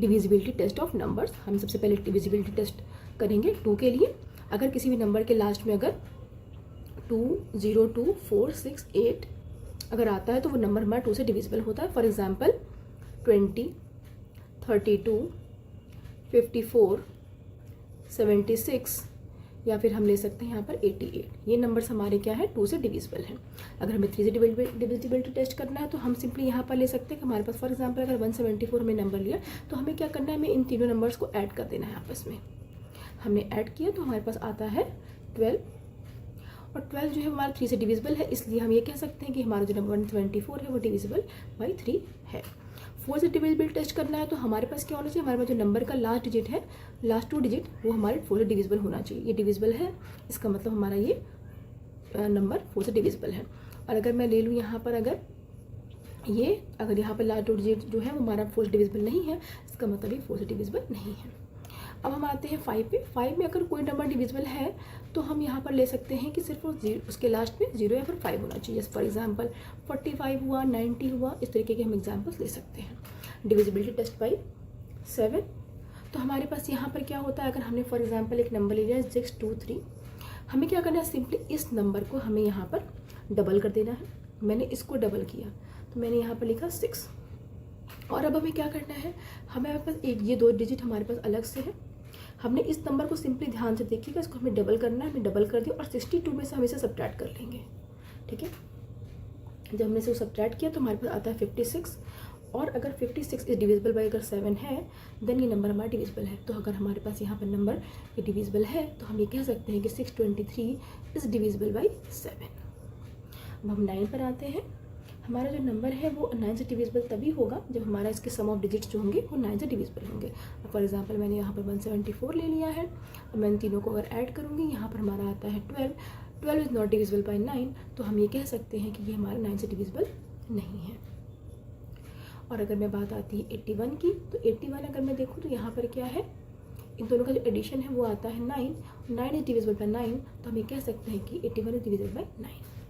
Divisibility test of numbers. हम सबसे पहले डिविजिबिलिटी टेस्ट करेंगे 2 के लिए। अगर किसी भी नंबर के लास्ट में अगर 2, 0, 2, 4, 6, 8 अगर आता है तो वो नंबर हमारा 2 से डिविजिबल होता है। फॉर एग्जांपल 20, 32, 54, 76 या फिर हम ले सकते हैं यहाँ पर 88। ये नंबर्स हमारे क्या है 2 से डिविजिबल हैं। अगर हमें 3 से डिविजिबिलिटी टेस्ट करना है तो हम सिंपली यहाँ पर ले सकते हैं कि हमारे पास फॉर एग्जांपल अगर 174 हमें नंबर लिया तो हमें क्या करना है, हमें इन तीनों नंबर्स को ऐड कर देना है आपस में। हमने ऐड किया तो हमारे पास आता है 12 और 12 जो है हमारा 3 से डिविजिबल है, इसलिए हम ये कह सकते हैं कि हमारा जो नंबर 174 है वो डिविजिबल बाई 3 है। 4 से डिविजिबिलिटी टेस्ट करना है तो हमारे पास क्या होना चाहिए, हमारे पास जो नंबर का लास्ट डिजिट है, लास्ट 2 डिजिट वो हमारे 4 से डिविजिबल होना चाहिए। ये डिविजिबल है, इसका मतलब हमारा ये नंबर 4 से डिविजिबल है। और अगर मैं ले लूँ यहाँ पर अगर यहाँ पर लास्ट 2 डिजिट जो है वो हमारा 4 से डिविजिबल नहीं है, इसका मतलब ये 4 से डिविजिबल नहीं है। अब हम आते हैं 5 पे। 5 में अगर कोई नंबर डिविजिबल है तो हम यहाँ पर ले सकते हैं कि सिर्फ उसके लास्ट में 0 या फिर 5 होना चाहिए। फॉर एग्जांपल 45 हुआ, 90 हुआ, इस तरीके के हम एग्जांपल्स ले सकते हैं। Divisibility test by 7। तो हमारे पास यहाँ पर क्या होता है, अगर हमने फॉर एग्जांपल एक नंबर ले लिया 623, हमें क्या करना है, सिंपली इस नंबर को हमें यहाँ पर डबल कर देना है। मैंने इसको डबल किया तो मैंने यहाँ पर लिखा 6। और अब हमें क्या करना है, हमें पास ये 2 डिजिट हमारे पास अलग से है। हमने इस नंबर को सिंपली ध्यान से देखिएगा, इसको हमें डबल करना है। हमें डबल कर दिया और 62 में से हम इसे सब्ट्रैक्ट कर लेंगे। ठीक है, जब हमने इसे सब्ट्रैक्ट किया तो हमारे पास आता है 56। और अगर 56 इज डिविजिबल बाई अगर 7 है देन ये नंबर हमारा डिविजिबल है। तो अगर हमारे पास यहाँ पर नंबर ये डिविजिबल है तो हम ये कह सकते हैं कि 623 इज डिविजिबल बाई 7। अब हम 9 पर आते हैं। हमारा जो नंबर है वो 9 से डिविजिबल तभी होगा जब हमारा इसके सम ऑफ डिजिट्स जो होंगे वो 9 से डिविजिबल होंगे। फॉर एग्जांपल मैंने यहाँ पर 174 ले लिया है और मैं इन तीनों को अगर ऐड करूँगी, यहाँ पर हमारा आता है 12 इज़ नॉट डिविजिबल बाई 9, तो हम ये कह सकते हैं कि ये हमारा 9 से डिविजिबल नहीं है। और अगर मैं बात आती है 81 की, तो 81 अगर मैं देखूँ तो यहाँ पर क्या है, इन दोनों का जो एडिशन है वो आता है 9 इज डिविजिबल बाई 9, तो हम ये कह सकते हैं कि 81 इज डिविजिबल बाई 9।